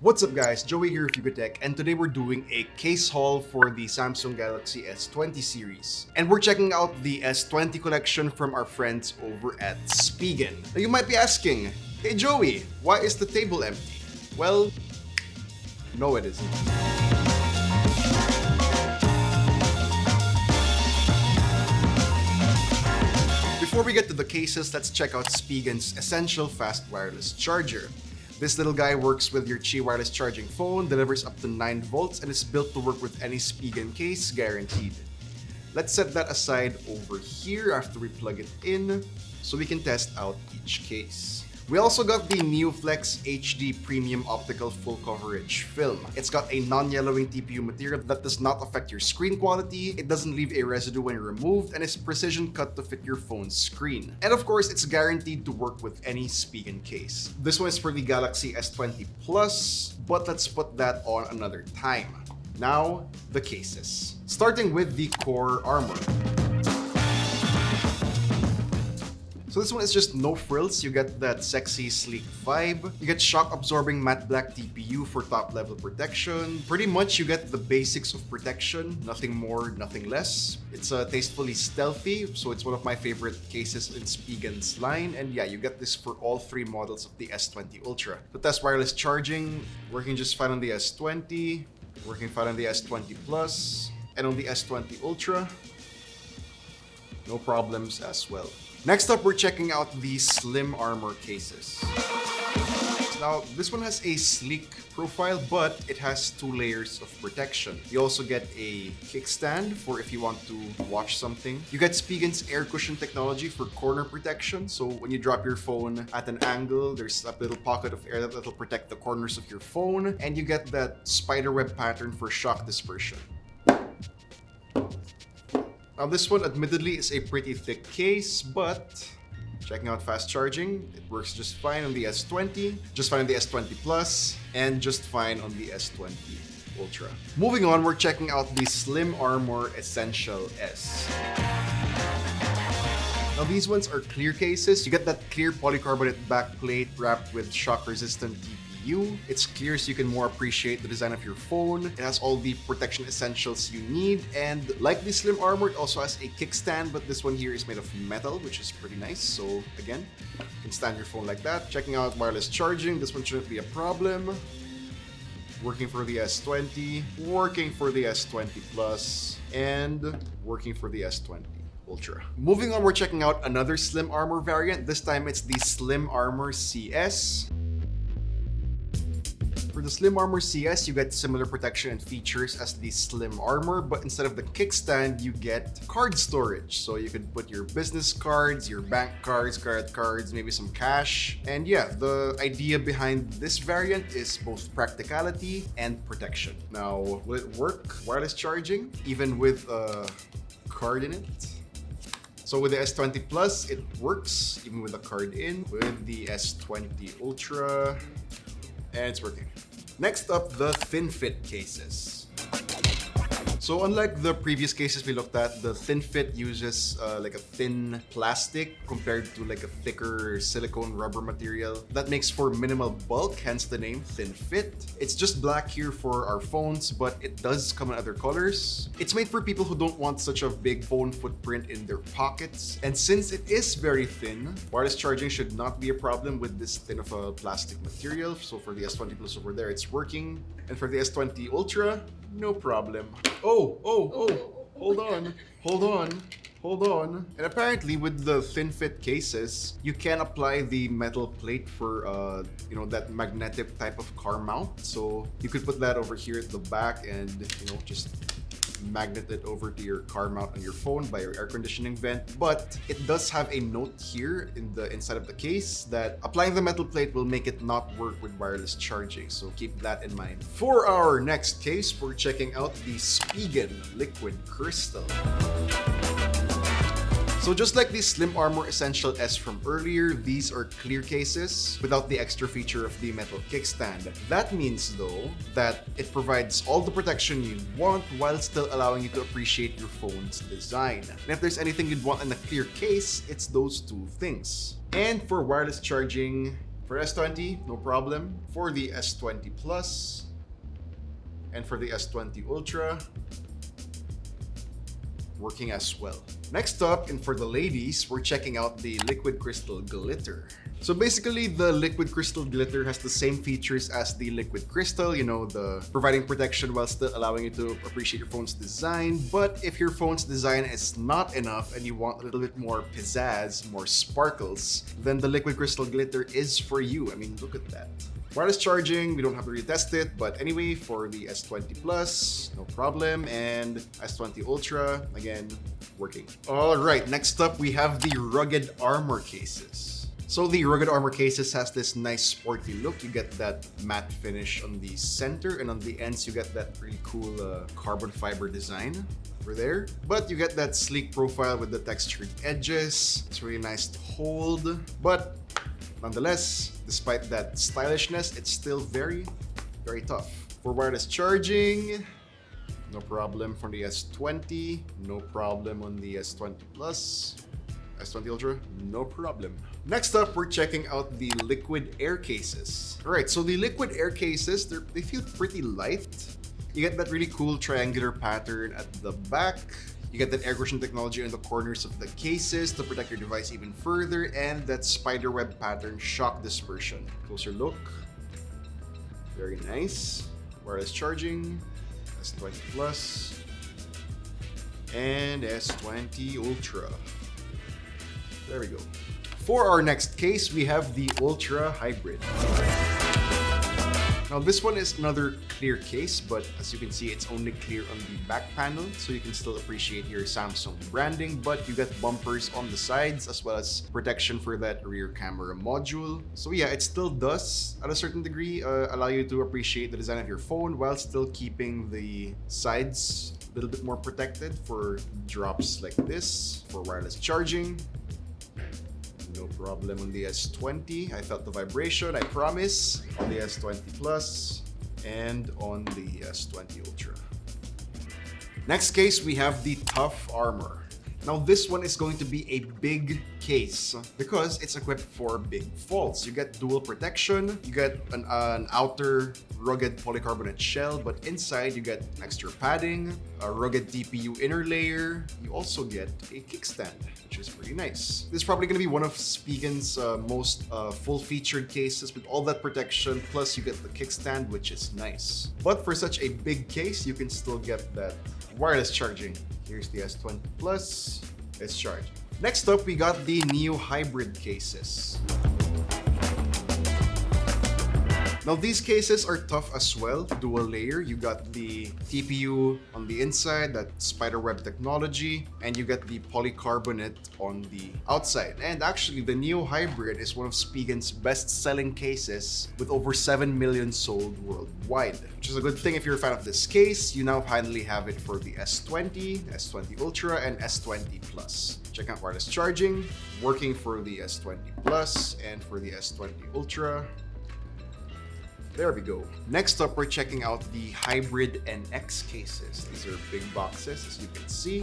What's up guys, Joey here of Tech, and today we're doing a case haul for the Samsung Galaxy S20 series. And we're checking out the S20 collection from our friends over at Spigen. Now you might be asking, hey Joey, why is the table empty? Well, no it isn't. Before we get to the cases, let's check out Spigen's essential fast wireless charger. This little guy works with your Qi wireless charging phone, delivers up to 9 volts, and is built to work with any Spigen case, guaranteed. Let's set that aside over here after we plug it in, so we can test out each case. We also got the NeoFlex HD Premium Optical Full Coverage Film. It's got a non-yellowing TPU material that does not affect your screen quality, it doesn't leave a residue when removed, and is precision cut to fit your phone's screen. And of course, it's guaranteed to work with any Spigen case. This one is for the Galaxy S20 Plus, but let's put that on another time. Now, the cases. Starting with the Core Armor. So this one is just no frills. You get that sexy, sleek vibe. You get shock-absorbing matte black TPU for top-level protection. Pretty much you get the basics of protection, nothing more, nothing less. It's tastefully stealthy, so it's one of my favorite cases in Spigen's line. And yeah, you get this for all 3 models of the S20 Ultra. The test wireless charging, working just fine on the S20, working fine on the S20 Plus, and on the S20 Ultra, no problems as well. Next up, we're checking out the Slim Armor cases. Now, this one has a sleek profile, but it has 2 layers of protection. You also get a kickstand for if you want to watch something. You get Spigen's air cushion technology for corner protection. So when you drop your phone at an angle, there's a little pocket of air that will protect the corners of your phone. And you get that spiderweb pattern for shock dispersion. Now this one admittedly is a pretty thick case, but checking out fast charging, it works just fine on the S20, just fine on the S20 Plus, and just fine on the S20 Ultra. Moving on, we're checking out the Slim Armor Essential S. Now these ones are clear cases. You get that clear polycarbonate backplate wrapped with shock-resistant TPU. It's clear so you can more appreciate the design of your phone. It has all the protection essentials you need, and like the Slim Armor, it also has a kickstand, but this one here is made of metal, which is pretty nice. So again, you can stand your phone like that. Checking out wireless charging, this one shouldn't be a problem. Working for the S20, working for the S20 Plus, and working for the S20 Ultra. Moving on, we're checking out another Slim Armor variant. This time it's the Slim Armor CS. For the Slim Armor CS, you get similar protection and features as the Slim Armor, but instead of the kickstand, you get card storage. So you can put your business cards, your bank cards, credit cards, maybe some cash. And yeah, the idea behind this variant is both practicality and protection. Now, will it work wireless charging, even with a card in it? So with the S20 Plus, it works even with a card in. With the S20 Ultra, and it's working. Next up, the thin fit cases. So unlike the previous cases we looked at, the thin fit uses like a thin plastic compared to like a thicker silicone rubber material that makes for minimal bulk, hence the name thin fit. It's just black here for our phones, but it does come in other colors. It's made for people who don't want such a big phone footprint in their pockets. And since it is very thin, wireless charging should not be a problem with this thin of a plastic material. So for the S20 Plus over there, it's working. And for the S20 Ultra, no problem. Hold on. And apparently with the thin fit cases, you can apply the metal plate for, that magnetic type of car mount. So you could put that over here at the back and, just magnet it over to your car mount on your phone by your air conditioning vent. But it does have a note here in the inside of the case that applying the metal plate will make it not work with wireless charging. So keep that in mind. For our next case, we're checking out the Spigen Liquid Crystal. So just like the Slim Armor Essential S from earlier, these are clear cases without the extra feature of the metal kickstand. That means though that it provides all the protection you want while still allowing you to appreciate your phone's design. And if there's anything you'd want in a clear case, it's those 2 things. And for wireless charging, For S20, no problem. For the S20 Plus and for the S20 Ultra, working as well. Next up, and for the ladies, we're checking out the liquid crystal glitter. So basically, the liquid crystal glitter has the same features as the liquid crystal, you know, the providing protection while still allowing you to appreciate your phone's design. But if your phone's design is not enough and you want a little bit more pizzazz, more sparkles, then the liquid crystal glitter is for you. I mean, look at that. Wireless charging, we don't have to retest it, but anyway, for the S20 Plus, no problem, and S20 Ultra, again, working. All right, next up, we have the rugged armor cases. So the rugged armor cases has this nice sporty look. You get that matte finish on the center, and on the ends, you get that really cool carbon fiber design over there. But you get that sleek profile with the textured edges. It's really nice to hold, but nonetheless, despite that stylishness, it's still very, very tough. For wireless charging, no problem for the S20, no problem on the S20 Plus, S20 Ultra, no problem. Next up, we're checking out the liquid air cases. All right, so the liquid air cases, they feel pretty light. You get that really cool triangular pattern at the back. You get that air cushion technology in the corners of the cases to protect your device even further, and that spiderweb pattern shock dispersion. Closer look. Very nice. Wireless charging, S20 Plus, and S20 Ultra. There we go. For our next case, we have the Ultra Hybrid. Now this one is another clear case, but as you can see, it's only clear on the back panel, so you can still appreciate your Samsung branding, but you get bumpers on the sides as well as protection for that rear camera module. So yeah, it still does, at a certain degree, allow you to appreciate the design of your phone while still keeping the sides a little bit more protected for drops like this. For wireless charging, no problem on the S20. I felt the vibration, I promise, on the S20 Plus and on the S20 Ultra. Next case, we have the Tough Armor. Now this one is going to be a big case because it's equipped for big faults. You get dual protection, you get an outer rugged polycarbonate shell, but inside you get extra padding, a rugged TPU inner layer. You also get a kickstand, which is pretty nice. This is probably going to be one of Spigen's most full-featured cases with all that protection, plus you get the kickstand, which is nice. But for such a big case, you can still get that wireless charging. Here's the S20 Plus, it's charging. Next up, we got the Neo Hybrid cases. Now these cases are tough as well, dual layer. You got the TPU on the inside, that spiderweb technology, and you get the polycarbonate on the outside. And actually, the Neo Hybrid is one of Spigen's best-selling cases with over 7 million sold worldwide, which is a good thing if you're a fan of this case. You now finally have it for the S20, S20 Ultra, and S20 Plus. Check out wireless charging, working for the S20 Plus and for the S20 Ultra. There we go. Next up, we're checking out the Hybrid NX cases. These are big boxes, as you can see.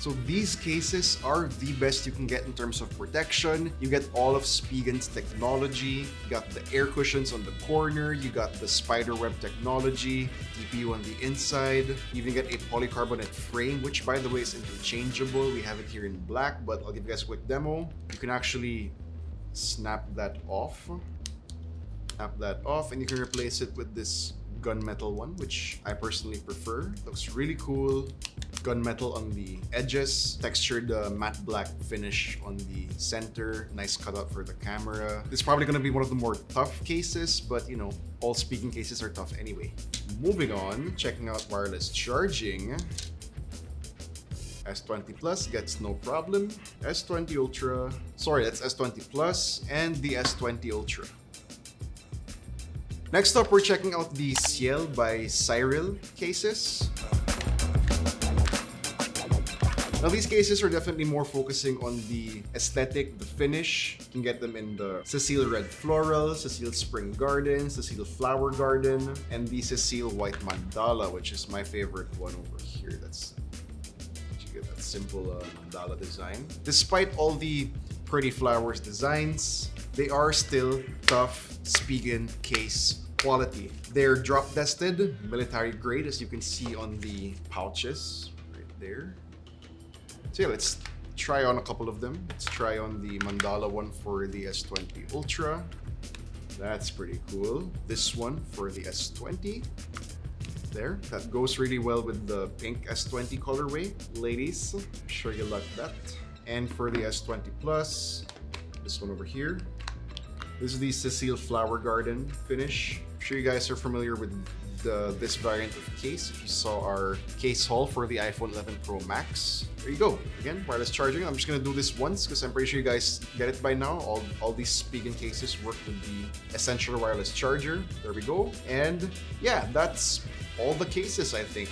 So these cases are the best you can get in terms of protection. You get all of Spigen's technology. You got the air cushions on the corner. You got the spiderweb technology, TPU on the inside. You even get a polycarbonate frame, which by the way is interchangeable. We have it here in black, but I'll give you guys a quick demo. You can actually snap that off, and you can replace it with this gunmetal one, which I personally prefer. Looks really cool. Gunmetal on the edges, textured matte black finish on the center, nice cutout for the camera. This is probably going to be one of the more tough cases, but you know, all Spigen cases are tough anyway. Moving on, checking out wireless charging. S20 Plus gets no problem. S20 Ultra, sorry, that's S20 Plus and the S20 Ultra. Next up, we're checking out the Ciel by CYRILL cases. Now these cases are definitely more focusing on the aesthetic, the finish. You can get them in the Cecile Red Floral, Cecile Spring Garden, Cecile Flower Garden, and the Cecile White Mandala, which is my favorite one over here. That's simple mandala design. Despite all the pretty flowers designs. They are still tough Spigen case quality. They're drop tested, military grade, as you can see on the pouches right there. So yeah, let's try on a couple of them. Let's try on the mandala one for the S20 Ultra. That's pretty cool. This one for the S20. There, that goes really well with the pink S20 colorway. Ladies, I'm sure you like that. And for the S20 Plus, this one over here. This is the Ciel Flower Garden finish. I'm sure you guys are familiar with this variant of case if you saw our case haul for the iPhone 11 Pro Max. There you go. Again, wireless charging. I'm just gonna do this once because I'm pretty sure you guys get it by now. All these Spigen cases work with the essential wireless charger. There we go. And yeah, that's all the cases, I think.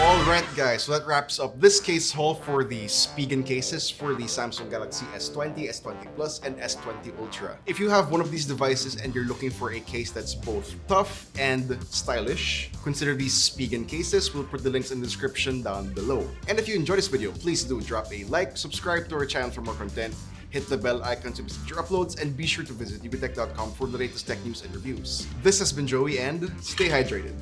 Alright guys, so that wraps up this case haul for the Spigen cases for the Samsung Galaxy S20, S20 Plus, and S20 Ultra. If you have one of these devices and you're looking for a case that's both tough and stylish, consider these Spigen cases. We'll put the links in the description down below. And if you enjoyed this video, please do drop a like, subscribe to our channel for more content, hit the bell icon to receive your uploads, and be sure to visit ubtech.com for the latest tech news and reviews. This has been Joey, and stay hydrated.